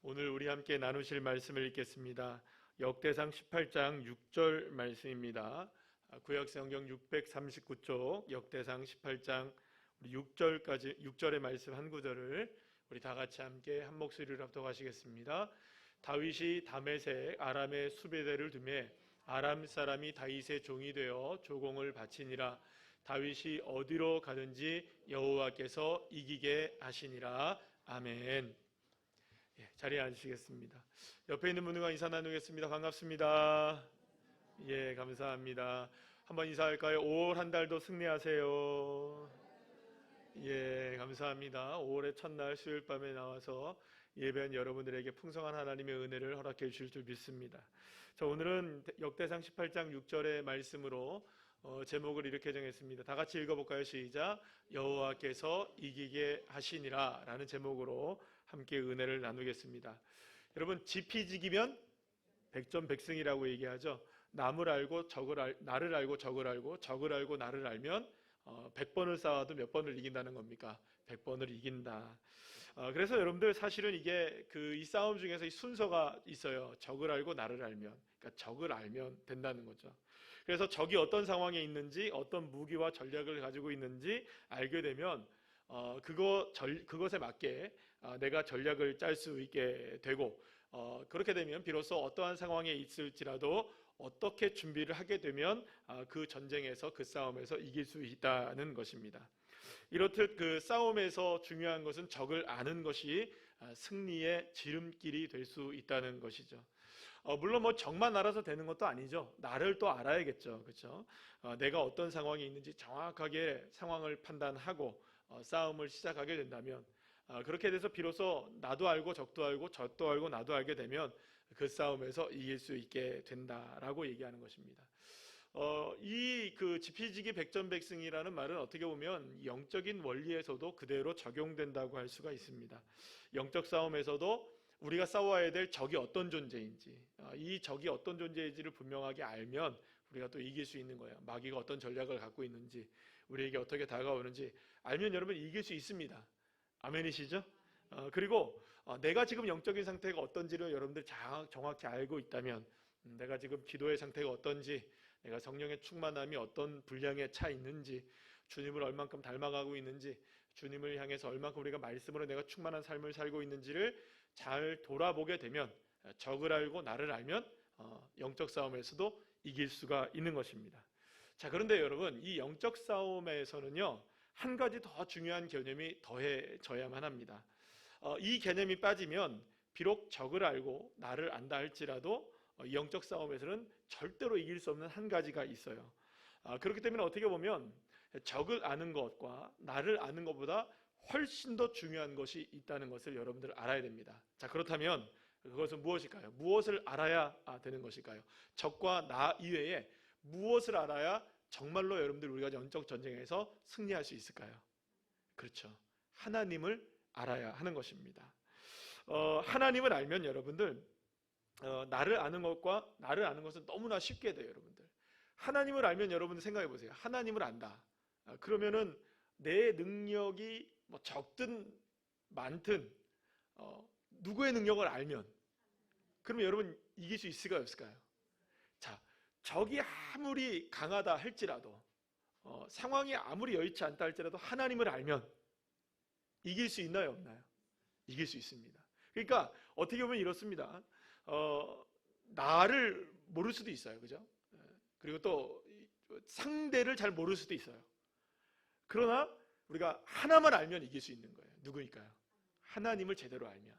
오늘 우리 함께 나누실 말씀을 읽겠습니다. 역대상 18장 6절 말씀입니다. 구약성경 639쪽 역대상 18장 6절의 말씀 한 구절을 우리 다 같이 함께 한 목소리로 합독하시겠습니다. 다윗이 다메섹 아람의 수배대를 두매 아람 사람이 다윗의 종이 되어 조공을 바치니라. 다윗이 어디로 가든지 여호와께서 이기게 하시니라. 아멘. 자리에 앉으시겠습니다. 옆에 있는 분들과 인사 나누겠습니다. 반갑습니다. 예, 감사합니다. 한번 인사할까요? 5월 한 달도 승리하세요. 예, 감사합니다. 5월의 첫날 수요일 밤에 나와서 예배한 여러분들에게 풍성한 하나님의 은혜를 허락해 주실 줄 믿습니다. 자, 오늘은 역대상 18장 6절의 말씀으로 제목을 이렇게 정했습니다. 다 같이 읽어볼까요? 시작. 여호와께서 이기게 하시니라 라는 제목으로 함께 은혜를 나누겠습니다. 여러분, 지피지기면 백전백승이라고 얘기하죠. 나를 알고 적을 알고 적을 알고 나를 알면 100번을 싸워도 몇 번을 이긴다는 겁니까? 100번을 이긴다. 그래서 여러분들 사실은 이게 이 싸움 중에서 이 순서가 있어요. 적을 알고 나를 알면, 그러니까 적을 알면 된다는 거죠. 그래서 적이 어떤 상황에 있는지, 어떤 무기와 전략을 가지고 있는지 알게 되면 그것에 맞게 내가 전략을 짤 수 있게 되고, 그렇게 되면 비로소 어떠한 상황에 있을지라도 어떻게 준비를 하게 되면 그 전쟁에서, 그 싸움에서 이길 수 있다는 것입니다. 이렇듯 그 싸움에서 중요한 것은 적을 아는 것이 승리의 지름길이 될 수 있다는 것이죠. 물론 적만 알아서 되는 것도 아니죠. 나를 또 알아야겠죠. 그렇죠? 내가 어떤 상황에 있는지 정확하게 상황을 판단하고 싸움을 시작하게 된다면, 그렇게 돼서 비로소 나도 알고 적도 알고 적도 알고 나도 알게 되면 그 싸움에서 이길 수 있게 된다라고 얘기하는 것입니다. 이 지피지기 백전백승이라는 말은 어떻게 보면 영적인 원리에서도 그대로 적용된다고 할 수가 있습니다. 영적 싸움에서도 우리가 싸워야 될 적이 어떤 존재인지, 이 적이 어떤 존재인지를 분명하게 알면 우리가 또 이길 수 있는 거예요. 마귀가 어떤 전략을 갖고 있는지, 우리에게 어떻게 다가오는지 알면 여러분 이길 수 있습니다. 아멘이시죠? 그리고 내가 지금 영적인 상태가 어떤지를 여러분들 정확히 알고 있다면, 내가 지금 기도의 상태가 어떤지, 내가 성령의 충만함이 어떤 분량에 차 있는지, 주님을 얼만큼 닮아가고 있는지, 주님을 향해서 얼만큼 우리가 말씀으로 내가 충만한 삶을 살고 있는지를 잘 돌아보게 되면, 적을 알고 나를 알면 영적 싸움에서도 이길 수가 있는 것입니다. 자, 그런데 여러분, 이 영적 싸움에서는요, 한 가지 더 중요한 개념이 더해져야만 합니다. 이 개념이 빠지면 비록 적을 알고 나를 안다 할지라도 영적 싸움에서는 절대로 이길 수 없는 한 가지가 있어요. 그렇기 때문에 어떻게 보면 적을 아는 것과 나를 아는 것보다 훨씬 더 중요한 것이 있다는 것을 여러분들 알아야 됩니다. 자, 그렇다면 그것은 무엇일까요? 무엇을 알아야 되는 것일까요? 적과 나 이외에 무엇을 알아야 정말로 여러분들 우리가 영적 전쟁에서 승리할 수 있을까요? 그렇죠. 하나님을 알아야 하는 것입니다. 하나님을 알면 여러분들 나를 아는 것과 나를 아는 것은 너무나 쉽게 돼요. 여러분들 하나님을 알면 여러분들 생각해 보세요. 하나님을 안다. 그러면은 내 능력이 적든 많든 누구의 능력을 알면, 그러면 여러분 이길 수 있을까요, 없을까요? 자, 적이 아무리 강하다 할지라도, 상황이 아무리 여의치 않다 할지라도 하나님을 알면 이길 수 있나요, 없나요? 이길 수 있습니다. 그러니까 어떻게 보면 이렇습니다. 나를 모를 수도 있어요, 그죠? 그리고 또 상대를 잘 모를 수도 있어요. 그러나 우리가 하나만 알면 이길 수 있는 거예요. 누구일까요? 하나님을 제대로 알면,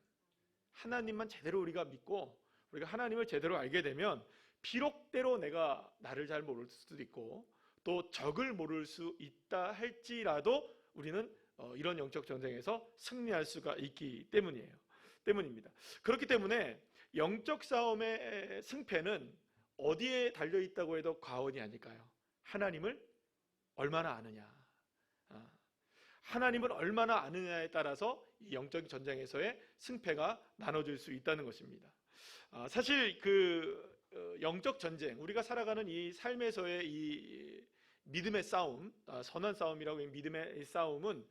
하나님만 제대로 우리가 믿고 우리가 하나님을 제대로 알게 되면, 비록 때로 내가 나를 잘 모를 수도 있고 또 적을 모를 수 있다 할지라도 우리는 이런 영적 전쟁에서 승리할 수가 있기 때문입니다. 그렇기 때문에 영적 싸움의 승패는 어디에 달려있다고 해도 과언이 아닐까요? 하나님을 얼마나 아느냐, 하나님을 얼마나 아느냐에 따라서 이 영적 전쟁에서의 승패가 나눠질 수 있다는 것입니다. 사실 영적 전쟁, 우리가 살아가는 이 삶에서의 이 믿음의 싸움, 선한 싸움이라고 하는 믿음의 싸움은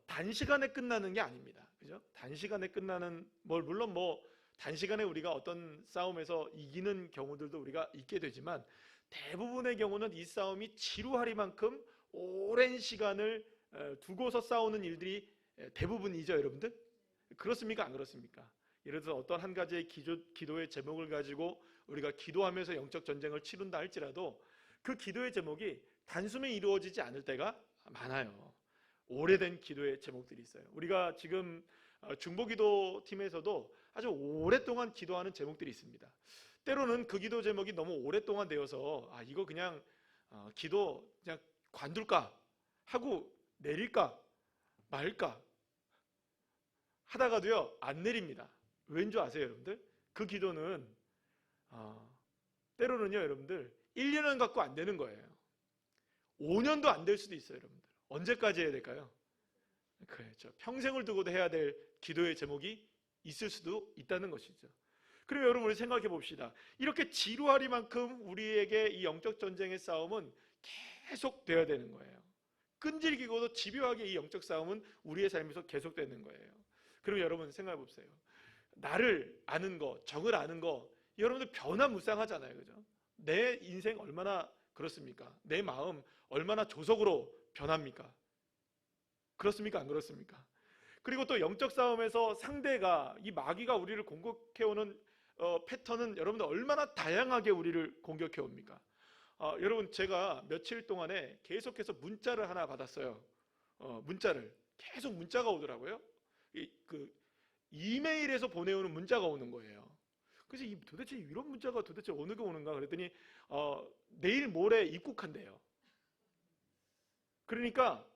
단시간에 끝나는 게 아닙니다. 그죠? 단시간에 끝나는 물론 단시간에 우리가 어떤 싸움에서 이기는 경우들도 우리가 있게 되지만 대부분의 경우는 이 싸움이 지루하리만큼 오랜 시간을 두고서 싸우는 일들이 대부분이죠, 여러분들. 그렇습니까? 안 그렇습니까? 예를 들어서 어떤 한 가지의 기도의 제목을 가지고 우리가 기도하면서 영적 전쟁을 치른다 할지라도 그 기도의 제목이 단숨에 이루어지지 않을 때가 많아요. 오래된 기도의 제목들이 있어요. 우리가 지금 중보기도 팀에서도 아주 오랫동안 기도하는 제목들이 있습니다. 때로는 그 기도 제목이 너무 오랫동안 되어서 이거 그냥 기도 그냥 관둘까 하고 내릴까 말까 하다가도요 안 내립니다. 왠 줄 아세요, 여러분들? 그 기도는 때로는요, 여러분들 1년은 갖고 안 되는 거예요. 5년도 안 될 수도 있어요, 여러분들. 언제까지 해야 될까요? 그렇죠. 평생을 두고도 해야 될 기도의 제목이 있을 수도 있다는 것이죠. 그럼 여러분, 우리 생각해 봅시다. 이렇게 지루하리만큼 우리에게 이 영적 전쟁의 싸움은 계속 돼야 되는 거예요. 끈질기고도 집요하게 이 영적 싸움은 우리의 삶에서 계속되는 거예요. 그럼 여러분 생각해 보세요. 나를 아는 거, 적을 아는 거, 여러분들 변화무쌍하잖아요, 그죠? 내 인생 얼마나 그렇습니까? 내 마음 얼마나 조속으로 변합니까? 그렇습니까? 안 그렇습니까? 그리고 또 영적 싸움에서 상대가, 이 마귀가 우리를 공격해오는 패턴은 여러분들 얼마나 다양하게 우리를 공격해옵니까? 여러분, 제가 며칠 동안에 계속해서 문자를 하나 받았어요. 문자를 계속 문자가 오더라고요. 이메일에서 보내오는 문자가 오는 거예요. 그래서 도대체 이런 문자가 도대체 어느 게 오는가 그랬더니 내일 모레 입국한대요. 그러니까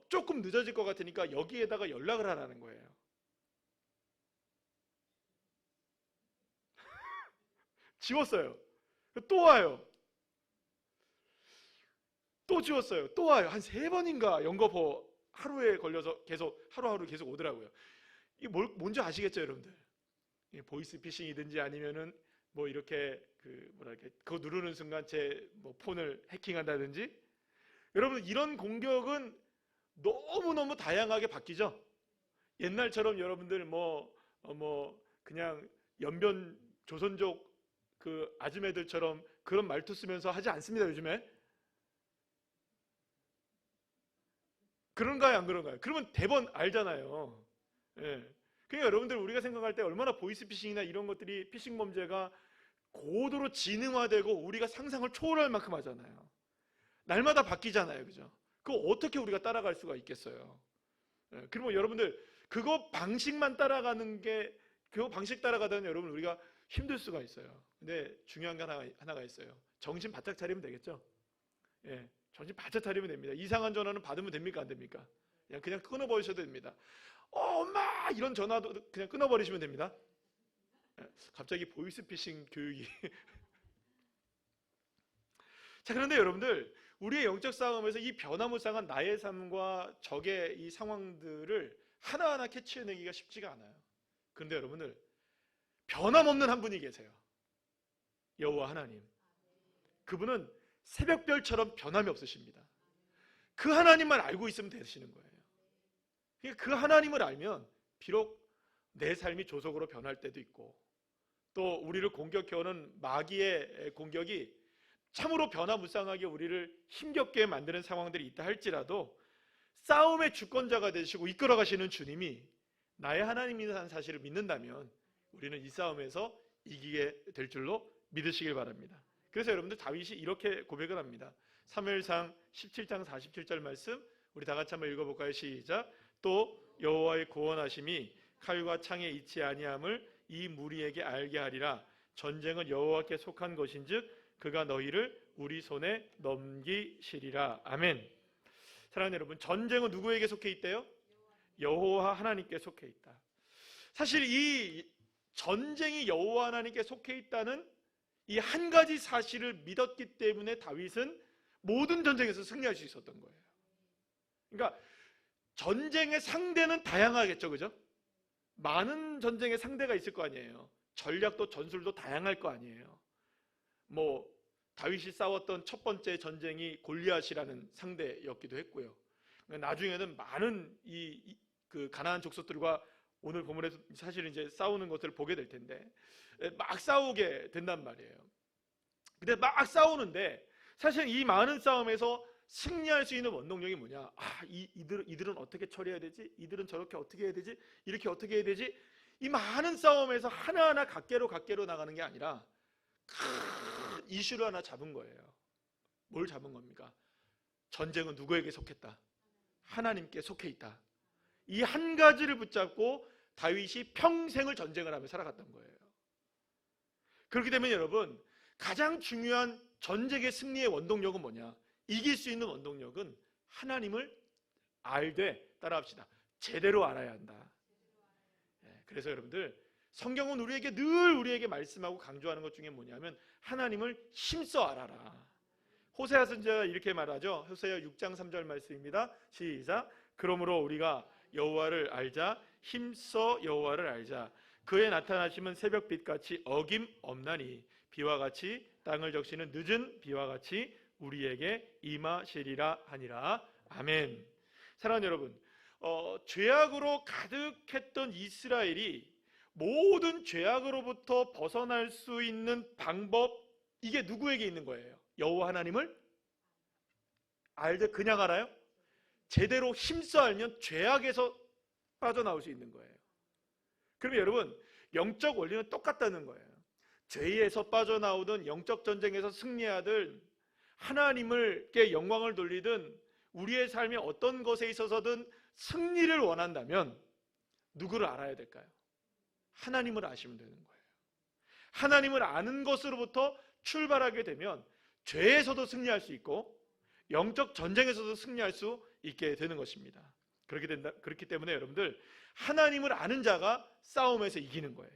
조금 늦어질 것 같으니까 여기에다가 연락을 하라는 거예요. 지웠어요. 또 와요. 또 지웠어요. 또 와요. 한 3번인가 연거푸 하루에 걸려서 계속 하루하루 계속 오더라고요. 이게 뭔지 아시겠죠, 여러분들? 보이스 피싱이든지 아니면은 이렇게 그거 누르는 순간 제 폰을 해킹한다든지. 여러분, 이런 공격은 너무너무 다양하게 바뀌죠. 옛날처럼 여러분들 그냥 연변 조선족 그 아줌매들처럼 그런 말투 쓰면서 하지 않습니다, 요즘에. 그런가요, 안 그런가요? 그러면 대번 알잖아요. 예. 그러니까 여러분들, 우리가 생각할 때 얼마나 보이스피싱이나 이런 것들이, 피싱 범죄가 고도로 지능화되고 우리가 상상을 초월할 만큼 하잖아요. 날마다 바뀌잖아요, 그죠? 그거 어떻게 우리가 따라갈 수가 있겠어요? 예. 그러면 여러분들, 그거 방식 따라가다는 여러분, 우리가 힘들 수가 있어요. 근데 중요한 게 하나가 있어요. 정신 바짝 차리면 되겠죠? 예. 정신 바짝 차리면 됩니다. 이상한 전화는 받으면 됩니까? 안 됩니까? 그냥 끊어버리셔도 됩니다. 엄마! 이런 전화도 그냥 끊어버리시면 됩니다. 갑자기 보이스피싱 교육이. 자, 그런데 여러분들, 우리의 영적 싸움에서 이 변화무쌍한 나의 삶과 적의 이 상황들을 하나하나 캐치해내기가 쉽지가 않아요. 그런데 여러분들, 변함없는 한 분이 계세요. 여호와 하나님. 그분은 새벽별처럼 변함이 없으십니다. 그 하나님만 알고 있으면 되시는 거예요. 그 하나님을 알면 비록 내 삶이 조속으로 변할 때도 있고, 또 우리를 공격해오는 마귀의 공격이 참으로 변화무쌍하게 우리를 힘겹게 만드는 상황들이 있다 할지라도, 싸움의 주권자가 되시고 이끌어가시는 주님이 나의 하나님이라는 사실을 믿는다면 우리는 이 싸움에서 이기게 될 줄로 믿으시길 바랍니다. 그래서 여러분들, 다윗이 이렇게 고백을 합니다. 사무엘상 17장 47절 말씀, 우리 다 같이 한번 읽어볼까요? 시작. 또 여호와의 구원하심이 칼과 창에 있지 아니함을 이 무리에게 알게 하리라. 전쟁은 여호와께 속한 것인즉 그가 너희를 우리 손에 넘기시리라. 아멘. 사랑하는 여러분, 전쟁은 누구에게 속해 있대요? 여호와 하나님께 속해 있다. 사실 이 전쟁이 여호와 하나님께 속해 있다는 이 한 가지 사실을 믿었기 때문에 다윗은 모든 전쟁에서 승리할 수 있었던 거예요. 그러니까 전쟁의 상대는 다양하겠죠, 그죠? 많은 전쟁의 상대가 있을 거 아니에요. 전략도 전술도 다양할 거 아니에요. 다윗이 싸웠던 첫 번째 전쟁이 골리앗이라는 상대였기도 했고요. 나중에는 많은 그 가나안 족속들과 오늘 본문에서 사실은 이제 싸우는 것을 보게 될 텐데 막 싸우게 된단 말이에요. 근데 막 싸우는데 사실 이 많은 싸움에서 승리할 수 있는 원동력이 뭐냐? 이들은 어떻게 처리해야 되지? 이들은 저렇게 어떻게 해야 되지? 이렇게 어떻게 해야 되지? 이 많은 싸움에서 하나하나 각계로 나가는 게 아니라 큰 이슈를 하나 잡은 거예요. 뭘 잡은 겁니까? 전쟁은 누구에게 속했다? 하나님께 속해 있다. 이 한 가지를 붙잡고 다윗이 평생을 전쟁을 하며 살아갔던 거예요. 그렇게 되면 여러분, 가장 중요한 전쟁의 승리의 원동력은 뭐냐? 이길 수 있는 원동력은 하나님을 알되, 따라합시다, 제대로 알아야 한다. 그래서 여러분들, 성경은 우리에게 말씀하고 강조하는 것 중에 뭐냐면 하나님을 힘써 알아라. 호세아 선지자가 이렇게 말하죠. 호세아 6장 3절 말씀입니다. 시작. 그러므로 우리가 여호와를 알자. 힘써 여호와를 알자. 그의 나타나심은 새벽빛같이 어김없나니 비와 같이 땅을 적시는 늦은 비와 같이 우리에게 임하시리라 하니라. 아멘. 사랑하는 여러분, 죄악으로 가득했던 이스라엘이 모든 죄악으로부터 벗어날 수 있는 방법, 이게 누구에게 있는 거예요? 여호와 하나님을 알되, 그냥 알아요? 제대로 힘써 알면 죄악에서 빠져나올 수 있는 거예요. 그러면 여러분, 영적 원리는 똑같다는 거예요. 죄에서 빠져나오든 영적 전쟁에서 승리하든 하나님께 영광을 돌리든 우리의 삶의 어떤 것에 있어서든 승리를 원한다면 누구를 알아야 될까요? 하나님을 아시면 되는 거예요. 하나님을 아는 것으로부터 출발하게 되면 죄에서도 승리할 수 있고 영적 전쟁에서도 승리할 수 있게 되는 것입니다. 그렇기 때문에 여러분들, 하나님을 아는 자가 싸움에서 이기는 거예요.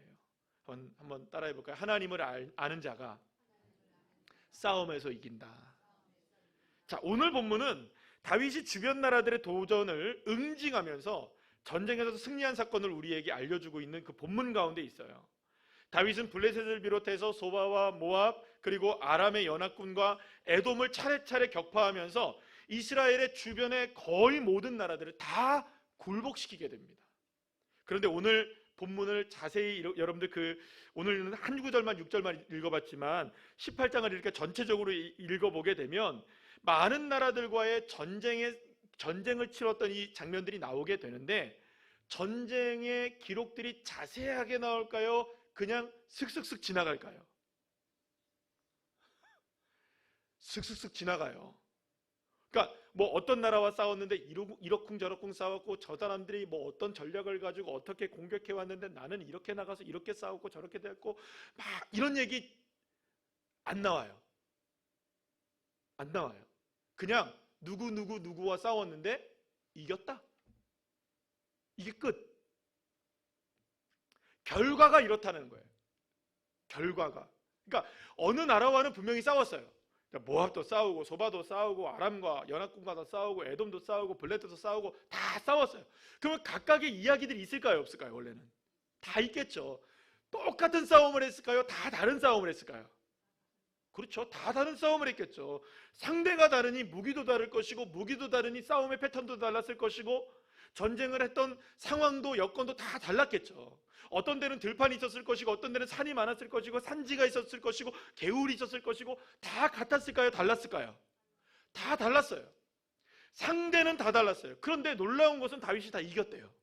한번 따라해 볼까요? 하나님을 아는 자가 싸움에서 이긴다. 자, 오늘 본문은 다윗이 주변 나라들의 도전을 응징하면서 전쟁에서 승리한 사건을 우리에게 알려주고 있는 그 본문 가운데 있어요. 다윗은 블레셋을 비롯해서 소바와 모압 그리고 아람의 연합군과 에돔을 차례차례 격파하면서 이스라엘의 주변의 거의 모든 나라들을 다 굴복시키게 됩니다. 그런데 오늘 본문을 자세히 여러분들 오늘은 한 구절만 6절만 읽어봤지만 18장을 이렇게 전체적으로 읽어보게 되면 많은 나라들과의 전쟁을 치렀던 이 장면들이 나오게 되는데, 전쟁의 기록들이 자세하게 나올까요? 그냥 슥슥슥 지나갈까요? 슥슥슥 지나가요. 그러니까 뭐 어떤 나라와 싸웠는데 이러쿵저러쿵 싸웠고, 저 사람들이 뭐 어떤 전략을 가지고 어떻게 공격해 왔는데 나는 이렇게 나가서 이렇게 싸웠고 저렇게 됐고, 막 이런 얘기 안 나와요. 안 나와요. 그냥 누구와 싸웠는데 이겼다. 이게 끝. 결과가 이렇다는 거예요. 결과가. 그러니까 어느 나라와는 분명히 싸웠어요. 그러니까 모압도 싸우고 소바도 싸우고 아람과 연합군과도 싸우고 에돔도 싸우고 블레셋도 싸우고 다 싸웠어요. 그러면 각각의 이야기들이 있을까요? 없을까요? 원래는 다 있겠죠. 똑같은 싸움을 했을까요? 다 다른 싸움을 했을까요? 그렇죠. 다 다른 싸움을 했겠죠. 상대가 다르니 무기도 다를 것이고, 무기도 다르니 싸움의 패턴도 달랐을 것이고, 전쟁을 했던 상황도 여건도 다 달랐겠죠. 어떤 데는 들판이 있었을 것이고, 어떤 데는 산이 많았을 것이고, 산지가 있었을 것이고, 개울이 있었을 것이고, 다 같았을까요? 달랐을까요? 다 달랐어요. 상대는 다 달랐어요. 그런데 놀라운 것은 다윗이 다 이겼대요.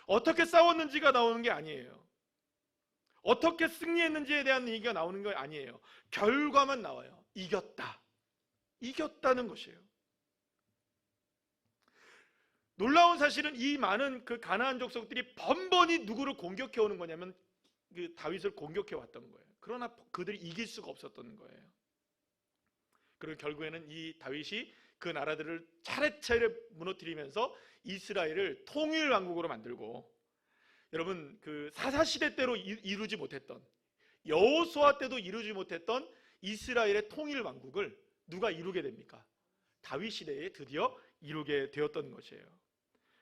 어떻게 싸웠는지가 나오는 게 아니에요. 어떻게 승리했는지에 대한 얘기가 나오는 거 아니에요. 결과만 나와요. 이겼다. 이겼다는 것이에요. 놀라운 사실은 이 많은 그 가나안 족속들이 번번이 누구를 공격해 오는 거냐면 그 다윗을 공격해 왔던 거예요. 그러나 그들이 이길 수가 없었던 거예요. 그리고 결국에는 이 다윗이 그 나라들을 차례차례 무너뜨리면서 이스라엘을 통일 왕국으로 만들고, 여러분 그 사사시대 때로 이루지 못했던, 여호수아 때도 이루지 못했던 이스라엘의 통일 왕국을 누가 이루게 됩니까? 다윗 시대에 드디어 이루게 되었던 것이에요.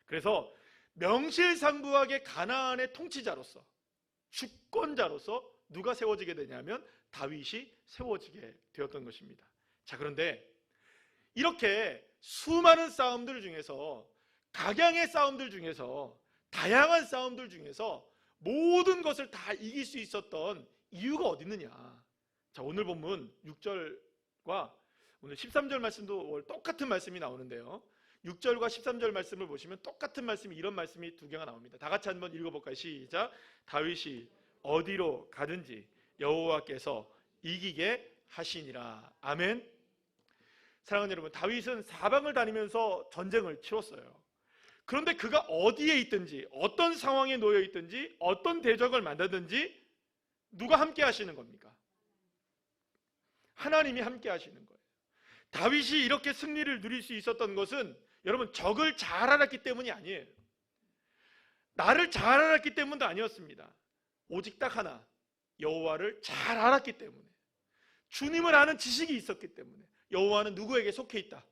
그래서 명실상부하게 가나안의 통치자로서, 주권자로서 누가 세워지게 되냐면 다윗이 세워지게 되었던 것입니다. 자, 그런데 이렇게 수많은 싸움들 중에서, 각양의 싸움들 중에서 다양한 싸움들 중에서 모든 것을 다 이길 수 있었던 이유가 어디 있느냐? 자, 오늘 본문 6절과 오늘 13절 말씀도 똑같은 말씀이 나오는데요. 6절과 13절 말씀을 보시면 똑같은 말씀이, 이런 말씀이 두 개가 나옵니다. 다 같이 한번 읽어볼까요? 시작. 다윗이 어디로 가든지 여호와께서 이기게 하시니라. 아멘. 사랑하는 여러분, 다윗은 사방을 다니면서 전쟁을 치렀어요. 그런데 그가 어디에 있든지, 어떤 상황에 놓여 있든지, 어떤 대적을 만나든지 누가 함께 하시는 겁니까? 하나님이 함께 하시는 거예요. 다윗이 이렇게 승리를 누릴 수 있었던 것은 여러분, 적을 잘 알았기 때문이 아니에요. 나를 잘 알았기 때문도 아니었습니다. 오직 딱 하나, 여호와를 잘 알았기 때문에, 주님을 아는 지식이 있었기 때문에. 여호와는 누구에게 속해 있다?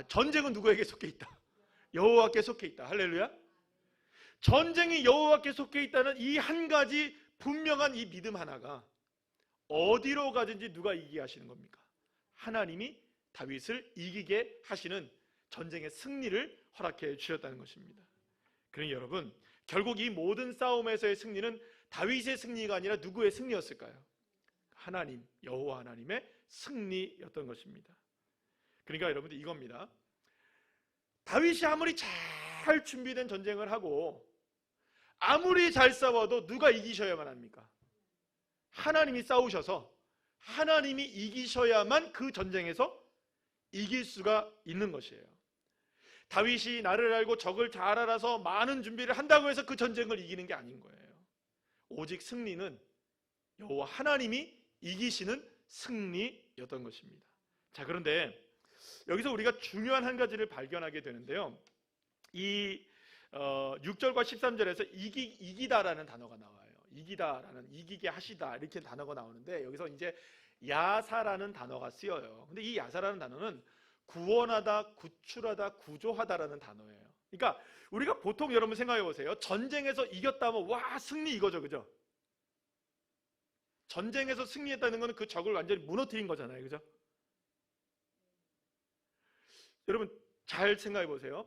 전쟁은 누구에게 속해 있다? 여호와께 속해 있다. 할렐루야. 전쟁이 여호와께 속해 있다는 이 한 가지 분명한 이 믿음 하나가 어디로 가든지 누가 이기게 하시는 겁니까? 하나님이 다윗을 이기게 하시는 전쟁의 승리를 허락해 주셨다는 것입니다. 그러니 여러분, 결국 이 모든 싸움에서의 승리는 다윗의 승리가 아니라 누구의 승리였을까요? 하나님, 여호와 하나님의 승리였던 것입니다. 그러니까 여러분들 이겁니다. 다윗이 아무리 잘 준비된 전쟁을 하고 아무리 잘 싸워도 누가 이기셔야만 합니까? 하나님이 싸우셔서 하나님이 이기셔야만 그 전쟁에서 이길 수가 있는 것이에요. 다윗이 나를 알고 적을 잘 알아서 많은 준비를 한다고 해서 그 전쟁을 이기는 게 아닌 거예요. 오직 승리는 여호와 하나님이 이기시는 승리였던 것입니다. 자, 그런데 여기서 우리가 중요한 한 가지를 발견하게 되는데요. 이 6절과 13절에서 이기다라는 단어가 나와요. 이기다라는, 이기게 하시다, 이렇게 단어가 나오는데 여기서 이제 야사라는 단어가 쓰여요. 근데 이 야사라는 단어는 구원하다, 구출하다, 구조하다라는 단어예요. 그러니까 우리가 보통 여러분 생각해 보세요. 전쟁에서 이겼다면 와, 승리 이거죠, 그죠? 전쟁에서 승리했다는 것은 그 적을 완전히 무너뜨린 거잖아요, 그죠? 여러분 잘 생각해 보세요.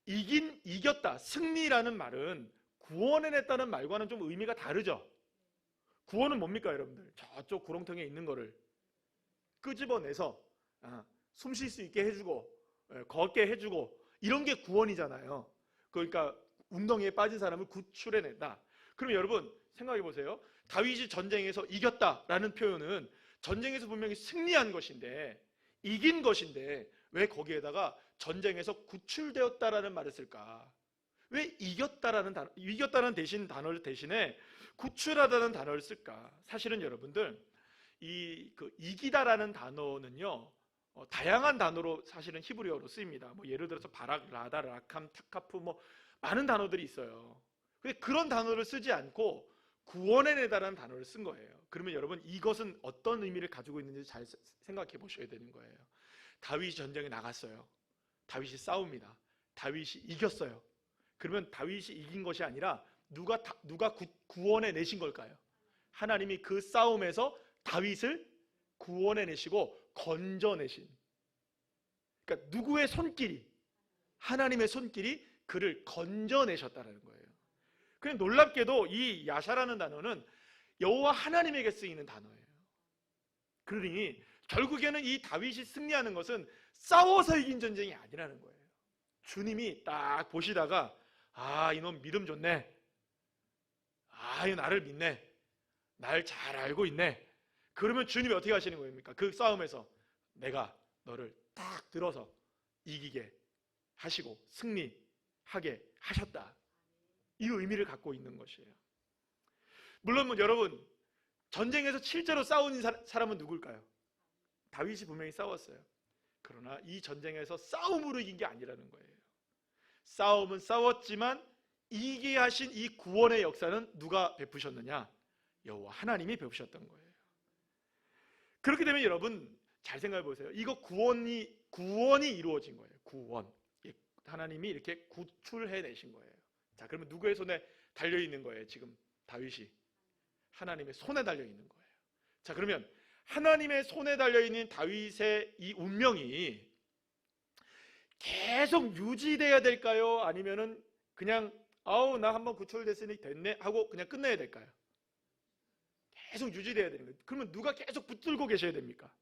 이겼다, 승리라는 말은 구원해냈다는 말과는 좀 의미가 다르죠. 구원은 뭡니까 여러분들? 저쪽 구렁텅이에 있는 거를 끄집어내서 숨 쉴 수 있게 해주고 걷게 해주고, 이런 게 구원이잖아요. 그러니까 웅덩이에 빠진 사람을 구출해낸다. 그럼 여러분 생각해 보세요. 다윗이 전쟁에서 이겼다라는 표현은 전쟁에서 분명히 승리한 것인데, 이긴 것인데 왜 거기에다가 전쟁에서 구출되었다라는 말을 쓸까? 왜 이겼다라는 단어를 대신에 구출하다는 단어를 쓸까? 사실은 여러분들 이기다라는 단어는요, 다양한 단어로 사실은 히브리어로 쓰입니다. 뭐 예를 들어서 바락, 라다, 라캄, 타카프, 뭐 많은 단어들이 있어요. 근데 그런 단어를 쓰지 않고 구원해내다라는 단어를 쓴 거예요. 그러면 여러분 이것은 어떤 의미를 가지고 있는지 잘 생각해 보셔야 되는 거예요. 다윗이 전쟁에 나갔어요. 다윗이 싸웁니다. 다윗이 이겼어요. 그러면 다윗이 이긴 것이 아니라 누가 구원해내신 걸까요? 하나님이 그 싸움에서 다윗을 구원해내시고 건져내신, 그러니까 누구의 손길이, 하나님의 손길이 그를 건져내셨다는 거예요. 그냥 놀랍게도 이 야샤라는 단어는 여호와 하나님에게 쓰이는 단어예요. 그러니 결국에는 이 다윗이 승리하는 것은 싸워서 이긴 전쟁이 아니라는 거예요. 주님이 딱 보시다가 이놈 믿음 좋네, 이 나를 믿네, 날 잘 알고 있네. 그러면 주님이 어떻게 하시는 겁니까? 그 싸움에서 내가 너를 딱 들어서 이기게 하시고 승리하게 하셨다. 이 의미를 갖고 있는 것이에요. 물론 여러분 전쟁에서 실제로 싸운 사람은 누굴까요? 다윗이 분명히 싸웠어요. 그러나 이 전쟁에서 싸움으로 이긴 게 아니라는 거예요. 싸움은 싸웠지만 이기게 하신 이 구원의 역사는 누가 베푸셨느냐? 여호와 하나님이 베푸셨던 거예요. 그렇게 되면 여러분 잘 생각해 보세요. 이거 구원이 이루어진 거예요. 구원. 하나님이 이렇게 구출해내신 거예요. 자, 그러면 누구의 손에 달려있는 거예요? 지금 다윗이 하나님의 손에 달려있는 거예요. 자, 그러면 하나님의 손에 달려있는 다윗의 이 운명이 계속 유지돼야 될까요? 아니면은 그냥 아우 나 한번 구출됐으니 됐네 하고 그냥 끝내야 될까요? 계속 유지돼야 되는 거예요. 그러면 누가 계속 붙들고 계셔야 됩니까?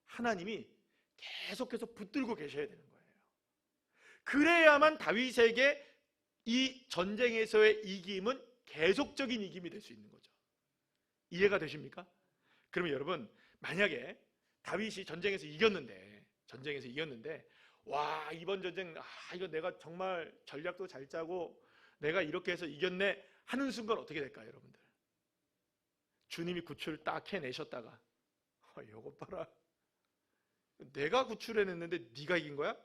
하나님이 계속해서 붙들고 계셔야 되는 거예요. 그래야만 다윗에게 이 전쟁에서의 이김은 계속적인 이김이 될 수 있는 거죠. 이해가 되십니까? 그러면 여러분, 만약에 다윗이 전쟁에서 이겼는데 와 이번 전쟁 이거 내가 정말 전략도 잘 짜고 내가 이렇게 해서 이겼네 하는 순간 어떻게 될까요, 여러분들? 주님이 구출을 딱 해내셨다가 이거 봐라, 내가 구출해냈는데 네가 이긴 거야?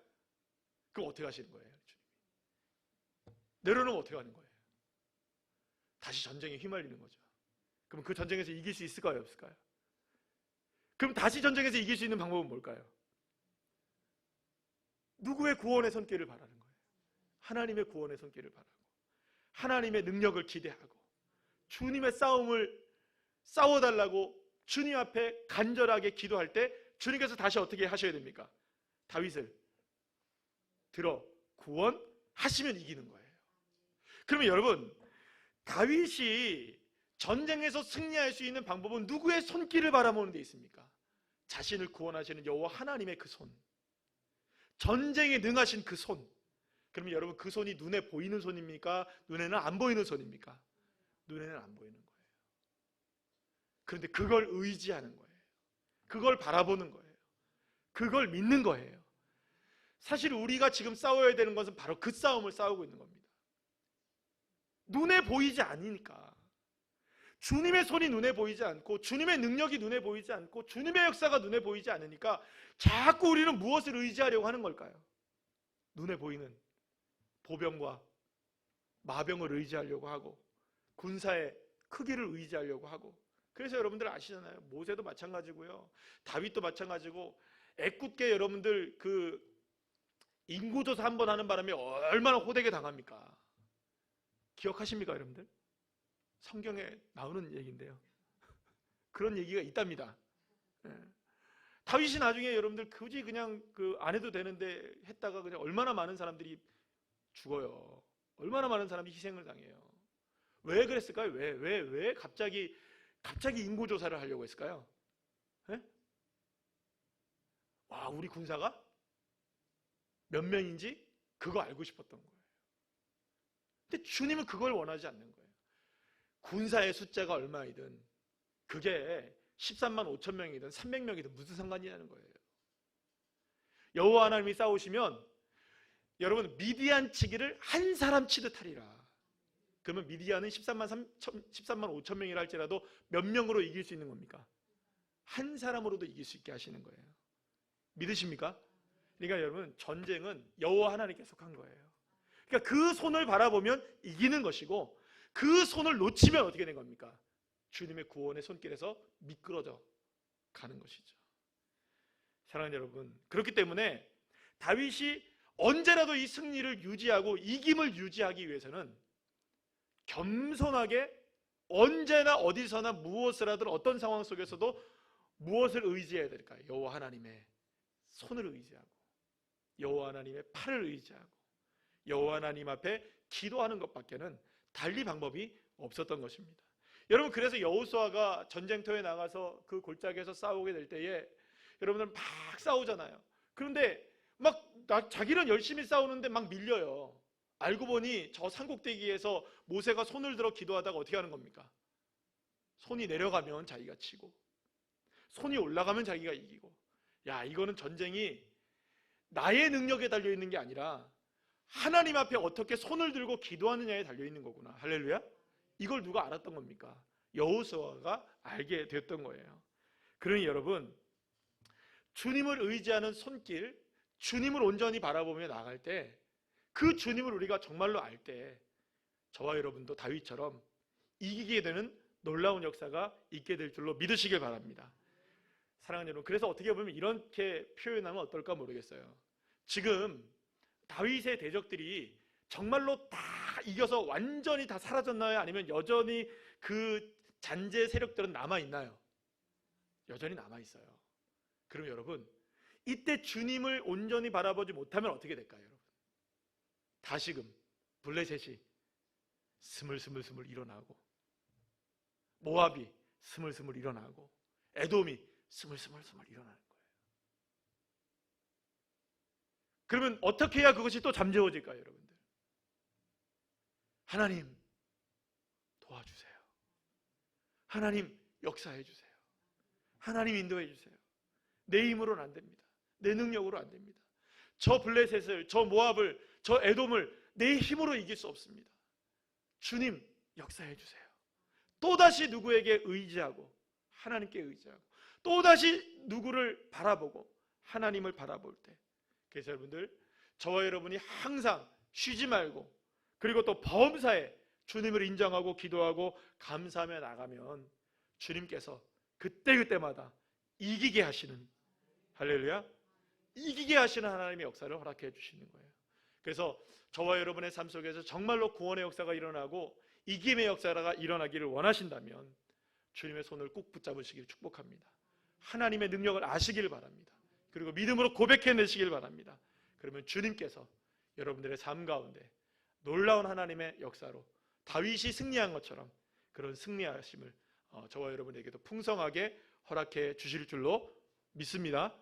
그럼 어떻게 하시는 거예요? 주님이 내려놓으면 어떻게 하는 거예요? 다시 전쟁에 휘말리는 거죠. 그럼 그 전쟁에서 이길 수 있을까요, 없을까요? 그럼 다시 전쟁에서 이길 수 있는 방법은 뭘까요? 누구의 구원의 손길을 바라는 거예요? 하나님의 구원의 손길을 바라고 하나님의 능력을 기대하고 주님의 싸움을 싸워달라고 주님 앞에 간절하게 기도할 때 주님께서 다시 어떻게 하셔야 됩니까? 다윗을 들어 구원하시면 이기는 거예요. 그러면 여러분, 다윗이 전쟁에서 승리할 수 있는 방법은 누구의 손길을 바라보는 데 있습니까? 자신을 구원하시는 여호와 하나님의 그 손, 전쟁에 능하신 그 손. 그러면 여러분, 그 손이 눈에 보이는 손입니까? 눈에는 안 보이는 손입니까? 눈에는 안 보이는 거예요. 그런데 그걸 의지하는 거예요. 그걸 바라보는 거예요. 그걸 믿는 거예요. 사실 우리가 지금 싸워야 되는 것은 바로 그 싸움을 싸우고 있는 겁니다. 눈에 보이지 않으니까, 주님의 손이 눈에 보이지 않고 주님의 능력이 눈에 보이지 않고 주님의 역사가 눈에 보이지 않으니까 자꾸 우리는 무엇을 의지하려고 하는 걸까요? 눈에 보이는 보병과 마병을 의지하려고 하고 군사의 크기를 의지하려고 하고. 그래서 여러분들 아시잖아요. 모세도 마찬가지고요, 다윗도 마찬가지고, 애꿎게 여러분들 그 인구조사 한번 하는 바람에 얼마나 호되게 당합니까? 기억하십니까, 여러분들? 성경에 나오는 얘기인데요. 그런 얘기가 있답니다. 다윗이 나중에 여러분들 굳이 그냥 안 해도 되는데 했다가 그냥 얼마나 많은 사람들이 죽어요. 얼마나 많은 사람이 희생을 당해요. 왜 그랬을까요? 왜 갑자기 인구조사를 하려고 했을까요? 와, 우리 군사가 몇 명인지 그거 알고 싶었던 거예요. 근데 주님은 그걸 원하지 않는 거예요. 군사의 숫자가 얼마이든 그게 13만 5천 명이든 300명이든 무슨 상관이냐는 거예요. 여호와 하나님이 싸우시면 여러분, 미디안 치기를 한 사람 치듯 하리라. 그러면 미디안은 13만 5천 명이라 할지라도 몇 명으로 이길 수 있는 겁니까? 한 사람으로도 이길 수 있게 하시는 거예요. 믿으십니까? 그러니까 여러분, 전쟁은 여호와 하나님께 속한 거예요. 그러니까 그 손을 바라보면 이기는 것이고, 그 손을 놓치면 어떻게 된 겁니까? 주님의 구원의 손길에서 미끄러져 가는 것이죠. 사랑하는 여러분, 그렇기 때문에 다윗이 언제라도 이 승리를 유지하고 이김을 유지하기 위해서는 겸손하게 언제나 어디서나 무엇을 하든 어떤 상황 속에서도 무엇을 의지해야 될까요? 여호와 하나님의 손을 의지하고 여호와 하나님의 팔을 의지하고 여호와 하나님 앞에 기도하는 것밖에는 달리 방법이 없었던 것입니다. 여러분, 그래서 여호수아가 전쟁터에 나가서 그 골짜기에서 싸우게 될 때에 여러분들 막 싸우잖아요. 그런데 자기는 열심히 싸우는데 막 밀려요. 알고 보니 저 산꼭대기에서 모세가 손을 들어 기도하다가 어떻게 하는 겁니까? 손이 내려가면 자기가 치고 손이 올라가면 자기가 이기고. 야, 이거는 전쟁이 나의 능력에 달려있는 게 아니라 하나님 앞에 어떻게 손을 들고 기도하느냐에 달려있는 거구나. 할렐루야. 이걸 누가 알았던 겁니까? 여호수아가 알게 됐던 거예요. 그러니 여러분, 주님을 의지하는 손길, 주님을 온전히 바라보며 나갈 때, 그 주님을 우리가 정말로 알 때 저와 여러분도 다윗처럼 이기게 되는 놀라운 역사가 있게 될 줄로 믿으시길 바랍니다. 사랑하는 여러분, 그래서 어떻게 보면 이렇게 표현하면 어떨까 모르겠어요. 지금 다윗의 대적들이 정말로 다 이겨서 완전히 다 사라졌나요? 아니면 여전히 그 잔재 세력들은 남아있나요? 여전히 남아있어요. 그럼 여러분, 이때 주님을 온전히 바라보지 못하면 어떻게 될까요? 여러분, 다시금 블레셋이 스물스물 일어나고, 모압이 스물스물 일어나고, 에돔이 스물스물 일어나는 거예요. 그러면 어떻게 해야 그것이 또 잠재워질까요, 여러분들? 하나님 도와주세요. 하나님 역사해 주세요. 하나님 인도해 주세요. 내 힘으로는 안 됩니다. 내 능력으로 안 됩니다. 저 블레셋을, 저 모압을, 저 에돔을 내 힘으로 이길 수 없습니다. 주님 역사해 주세요. 또다시 누구에게 의지하고, 하나님께 의지하고, 또다시 누구를 바라보고 하나님을 바라볼 때, 그래서 여러분들, 저와 여러분이 항상 쉬지 말고, 그리고 또 범사에 주님을 인정하고 기도하고 감사하며 나가면 주님께서 그때그때마다 이기게 하시는, 할렐루야, 이기게 하시는 하나님의 역사를 허락해 주시는 거예요. 그래서 저와 여러분의 삶 속에서 정말로 구원의 역사가 일어나고 이김의 역사가 일어나기를 원하신다면 주님의 손을 꼭 붙잡으시길 축복합니다. 하나님의 능력을 아시길 바랍니다. 그리고 믿음으로 고백해내시길 바랍니다. 그러면 주님께서 여러분들의 삶 가운데 놀라운 하나님의 역사로 다윗이 승리한 것처럼 그런 승리하심을 저와 여러분에게도 풍성하게 허락해 주실 줄로 믿습니다.